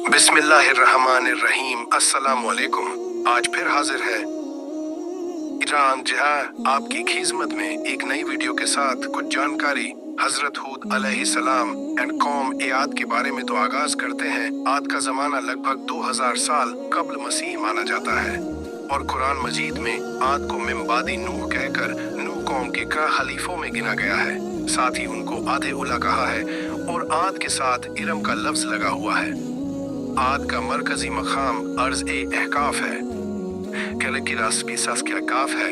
बिस्मिल्लाहिर्रहमानिर्रहीम। अस्सलाम वालेकुम। आज फिर हाजिर है ईरान जहां आपकी खिदमत में एक नई वीडियो के साथ कुछ जानकारी हजरत हूद अलैहिस्सलाम एंड कौम आद के बारे में। तो आगाज करते हैं। आद का जमाना लगभग 2000 साल कब्ल मसीह माना जाता है और कुरान मजीद में आद को मिम्बादी नूह कहकर नूह कौम के खलीफों में गिना गया है। साथ ही उनको आधे उला कहा है और आद के साथ इरम का लफ्ज लगा हुआ है। आद का मरकजी मकाम अर्ज़-ए-अहकाफ है, काफ है।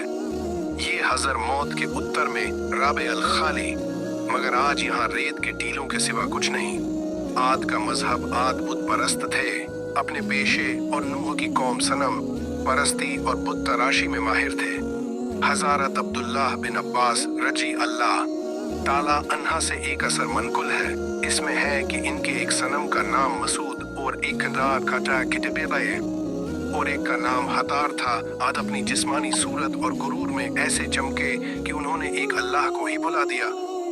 ये हजर मौत के उत्तर में राबे अल खाली, मगर आज यहाँ रेत के टीलों के सिवा कुछ नहीं। आद का मजहब आद बुत परस्त थे, अपने पेशे और नूह की कौम सनम परस्ती और बुत तराशी में माहिर थे। हज़रत अब्दुल्लाह बिन अब्बास रजी अल्लाह ताला अन्हा से एक असर मनकुल है। इसमें है कि इनके एक सनम का नाम मसूद और एक और एक का नाम हतार था। आद अपनी जिस्मानी सूरत और गुरूर में ऐसे चमके कि उन्होंने एक अल्लाह को ही बुला दिया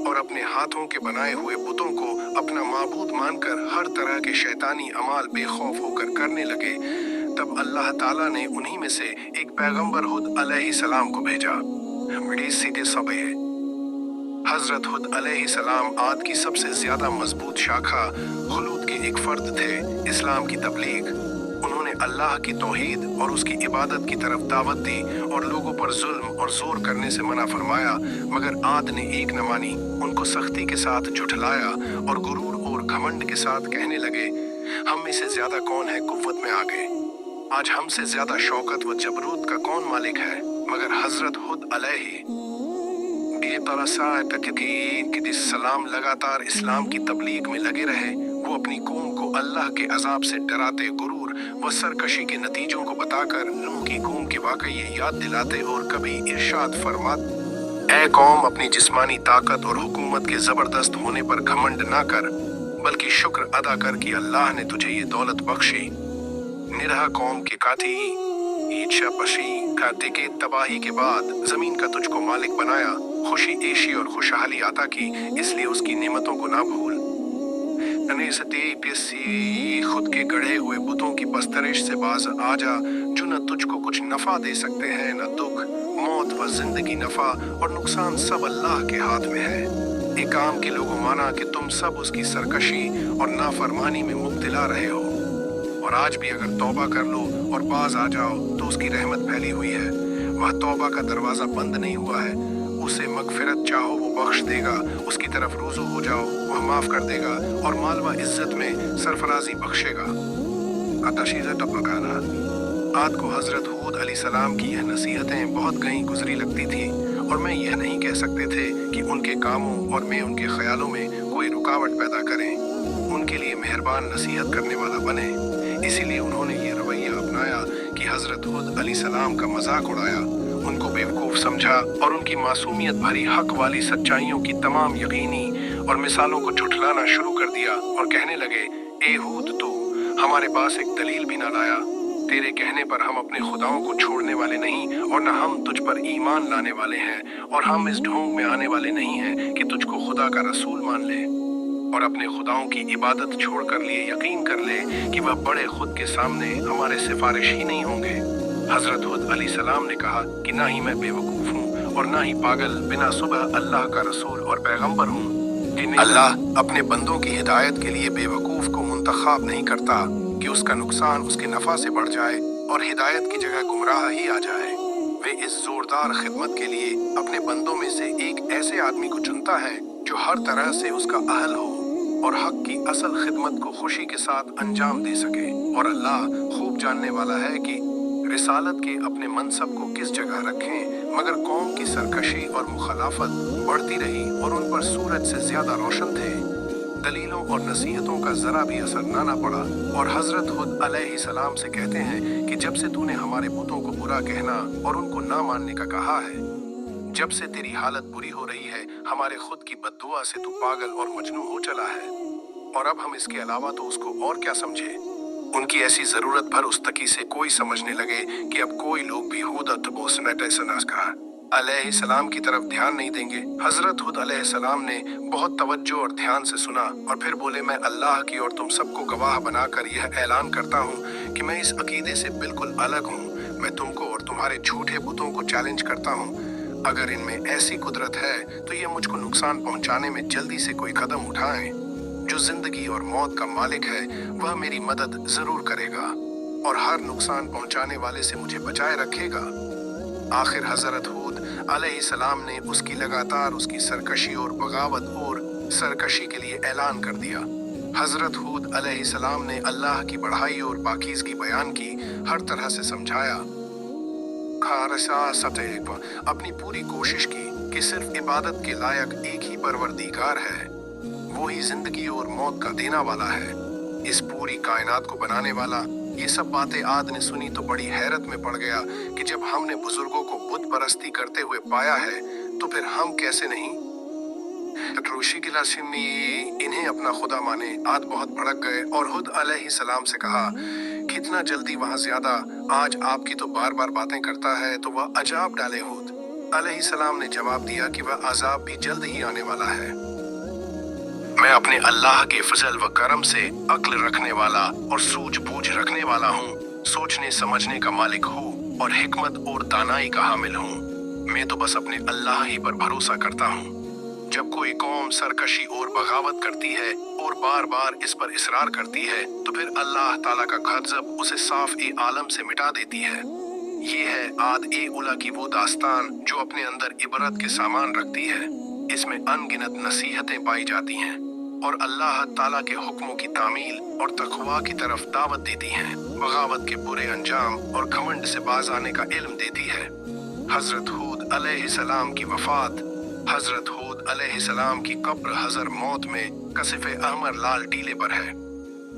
और अपने हाथों के बनाए हुए बुतों को अपना माबूद मानकर हर तरह के शैतानी अमाल बेखौफ होकर करने लगे। तब अल्लाह ताला ने उन्हीं में से एक पैगंबर हुद अलैहिस्सलाम को भेजा। बड़ी सीधे सबे हजरत हुद अलैहिस्सलाम आद की सबसे ज्यादा मजबूत शाखा खुलूद के एक फर्द थे। इस्लाम की तबलीग, उन्होंने अल्लाह की तौहीद और उसकी इबादत की तरफ दावत दी और लोगों पर जुल्म और जोर करने से मना फरमाया, मगर आद ने एक न मानी। उनको सख्ती के साथ झुठलाया और गुरूर और घमंड के साथ कहने लगे, हम में से ज्यादा कौन है कुव्वत में आगे? आज हमसे ज्यादा शौकत व जबरूत का कौन मालिक है? मगर हजरत हुद अलैहिस्सलाम लगातार इस्लाम की तबलीग में लगे रहे। वो अपनी कौम को अल्लाह के अजाब से डराते, गुरूर व सरकशी के नतीजों को बताकर नूह की कौम के वाकये याद दिलाते और कभी इरशाद फरमाते, ऐ कौम, अपनी जिस्मानी ताकत और हुकूमत के जबरदस्त होने पर घमंड ना कर, बल्कि शुक्र अदा कर कि अल्लाह ने तुझे ये दौलत बख्शी। निरहा कौम के काती ईर्ष्या पशी खाते के तबाही के बाद जमीन का तुझको मालिक बनाया, खुशी ऐशी और खुशहाली आता की, इसलिए उसकी नेमतों को ना भूल। खुद के गढ़े हुए बुतों की पस्तरिश से बाज आ जा, जो न तुझको कुछ नफा दे सकते हैं, न दुख, मौत व जिंदगी नफा और नुकसान सब अल्लाह के हाथ में है। एक काम के लोगों माना कि तुम सब उसकी सरकशी और नाफरमानी में मुब्तला रहे हो, और आज भी अगर तौबा कर लो और बाज आ जाओ तो उसकी रहमत फैली हुई है। वह तौबा का दरवाजा बंद नहीं हुआ है। उसे मगफिरत चाहो वो बख्श देगा, उसकी तरफ रुजू हो जाओ वह माफ कर देगा और माल व इज्जत में सरफराजी बख्शेगा। आद को हजरत हूद अलैहिस्सलाम की यह नसीहतें बहुत गई गुजरी लगती थी और मैं यह नहीं कह सकते थे कि उनके कामों और मैं उनके ख्यालों में कोई रुकावट पैदा करें, उनके लिए मेहरबान नसीहत करने वाला बने। इसीलिए उन्होंने ये रवैया अपनाया कि हजरत हूद अलैहिस्सलाम का मजाक उड़ाया, उनको बेवकूफ समझा और उनकी मासूमियत भरी हक वाली सच्चाइयों की तमाम यकीनी और मिसालों को झुठलाना शुरू कर दिया और कहने लगे, ए हूद, तू हमारे पास एक दलील भी ना लाया। तेरे कहने पर हम अपने खुदाओं को छोड़ने वाले नहीं और न हम तुझ पर ईमान लाने वाले हैं, और हम इस ढोंग में आने वाले नहीं हैं कि तुझको खुदा का रसूल मान ले और अपने खुदाओं की इबादत छोड़ कर लिए यकीन कर ले कि वह बड़े खुद के सामने हमारे सिफारिश ही नहीं होंगे। हजरत हुद अलैहिस्सलाम ने कहा कि ना ही मैं बेवकूफ हूँ और ना ही पागल, बिना सुबह अल्लाह का रसूल और पैगंबर हूँ। अल्लाह अपने बंदों की हिदायत के लिए बेवकूफ को मुंतखाब नहीं करता कि उसका नुकसान उसके नफा से बढ़ जाए और हिदायत की जगह गुमराह ही आ जाए। वे इस जोरदार खिदमत के लिए अपने बंदों में से एक ऐसे आदमी को चुनता है जो हर तरह से उसका अहल हो और हक की असल खिदमत को खुशी के साथ अंजाम दे सके। और अल्लाह खूब जानने वाला है कि रिसालत के अपने मनसब को किस जगह रखें, मगर कौम की सरकशी और मुखालफत बढ़ती रही और उन पर सूरज से ज्यादा रोशन थे। दलीलों और नसीहतों का जरा भी असर ना पड़ा और हजरत हुद अलैहिस्सलाम से कहते हैं कि जब से तूने हमारे बुतों को बुरा कहना और उनको ना मानने का कहा है, जब से तेरी हालत बुरी हो रही है, हमारे खुद की बद्दुआ से तू पागल और मजनू हो चला है, और अब हम इसके अलावा तो उसको और क्या समझे। उनकी ऐसी जरूरत भर उस तकी से कोई समझने लगे कि अब कोई लोग भी हूद अलैहिस्सलाम की तरफ ध्यान नहीं देंगे। हजरत हुद अलैहिस्सलाम ने बहुत तवज्जो और ध्यान से सुना और फिर बोले, मैं अल्लाह की और तुम सबको गवाह बनाकर यह ऐलान करता हूँ कि मैं इस अकीदे से बिल्कुल अलग हूँ। मैं तुमको और तुम्हारे झूठे बुतों को चैलेंज करता हूँ। अगर इनमें ऐसी कुदरत है तो ये मुझको नुकसान पहुँचाने में जल्दी से कोई कदम उठाएं। जो जिंदगी और मौत का मालिक है वह मेरी मदद जरूर करेगा और हर नुकसान पहुँचाने वाले से मुझे बचाए रखेगा। आखिर हजरत हुद अलैहिस्सलाम ने उसकी लगातार उसकी सरकशी और बगावत और सरकशी के लिए ऐलान कर दिया। हजरत हुद अलैहिस्सलाम ने अल्लाह की बढ़ाई और पाकीज़गी बयान की, हर तरह से समझाया, अपनी पूरी कोशिश की कि सिर्फ इबादत के लायक एक ही परवरदिगार है, वो ही जिंदगी और मौत का देना वाला है, इस पूरी कायनात को बनाने वाला। ये सब बातें आद ने सुनी तो बड़ी हैरत में पड़ गया कि जब हमने बुजुर्गों को बुत परस्ती करते हुए पाया है तो फिर हम कैसे नहीं। रोशी गिला सिन्नी इन्हें अपना खुदा माने। आद बहुत भड़क गए और हुद अलैहिस्सलाम से कहा, कितना जल्दी वहाँ ज्यादा, आज आपकी तो बार बार बातें करता है तो वह अजाब डाले। हुद अलैहिस्सलाम ने जवाब दिया कि वह अजाब भी जल्द ही आने वाला है। मैं अपने अल्लाह के फजल व करम से अक्ल रखने वाला और सूझबूझ रखने वाला हूँ, सोचने समझने का मालिक हूँ और हिकमत और दानाई का हामिल हूँ। मैं तो बस अपने अल्लाह ही पर भरोसा करता हूँ। जब कोई कौम सरकशी और बगावत करती है और बार बार इस पर इसरार करती है तो फिर अल्लाह ताला का गज़ब उसे साफ ए आलम से मिटा देती है। ये है आद ए उला की वो दास्तान जो अपने अंदर इबरत के सामान रखती है। इसमें अनगिनत नसीहतें पाई जाती हैं और अल्लाह ताला के हुक्मों की तामील और तक़वा की तरफ दावत देती हैं, बगावत के बुरे अंजाम और घमंड से बाज आने का इल्म देती है। हजरत हुद अलैहिस्सलाम की वफात। हजरत हुद अलैहिस्सलाम की कब्र हजर मौत में कसिफ़े अहमर लाल टीले पर है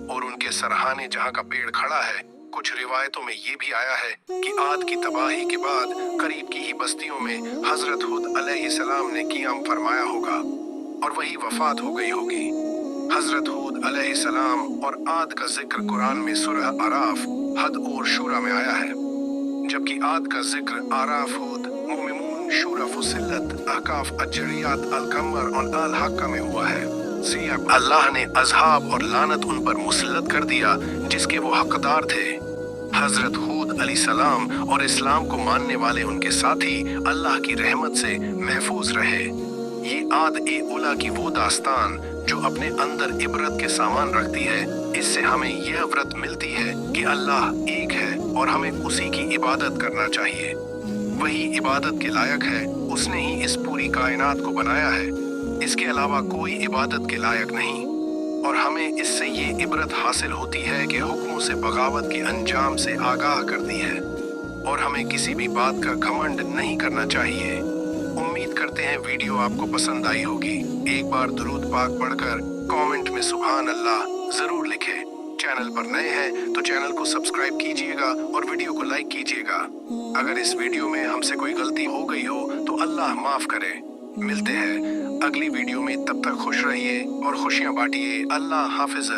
और उनके सरहाने जहाँ का पेड़ खड़ा है। कुछ रिवायतों में ये भी आया है कि आद की तबाही के बाद करीब की ही बस्तियों में हजरत हुद अलैहिस्सलाम ने क़ियाम फरमाया होगा और वही वफात हो गई होगी। हजरत हुद अलैहिस्सलाम और आद का जिक्र कुरान में सूरह आराफ, हद और शूरा में आया है, जबकि आद का जिक्र आराफ, हुद, मुमिनून, शूरा, फुसिलत, अहकाफ, अजरियात, अल-कमर और अल-हक्का में हुआ है। अल्लाह ने अज़ाब और लानत उन पर मुसल्लत कर दिया जिसके वो हकदार थे। हजरत हुद अलैहिस्सलाम और इस्लाम को मानने वाले उनके साथी अल्लाह की रहमत से महफूज रहे। ये आद ए उला की वो दास्तान जो अपने अंदर इबरत के सामान रखती है। इससे हमें यह व्रत मिलती है कि अल्लाह एक है और हमें उसी की इबादत करना चाहिए। वही इबादत के लायक है, उसने ही इस पूरी कायनात को बनाया है, इसके अलावा कोई इबादत के लायक नहीं। और हमें इससे ये इबरत हासिल होती है कि हुक्मों से बगावत के अंजाम से आगाह करती है और हमें किसी भी बात का घमंड नहीं करना चाहिए। उम्मीद करते हैं वीडियो आपको पसंद आई होगी। एक बार दुरूद पाक पढ़कर कमेंट में सुभान अल्लाह जरूर लिखें। चैनल पर नए हैं तो चैनल को सब्सक्राइब कीजिएगा और वीडियो को लाइक कीजिएगा। अगर इस वीडियो में हमसे कोई गलती हो गई हो तो अल्लाह माफ करे। मिलते हैं अगली वीडियो में, तब तक खुश रहिए और खुशियां बांटिए। अल्लाह हाफिज़।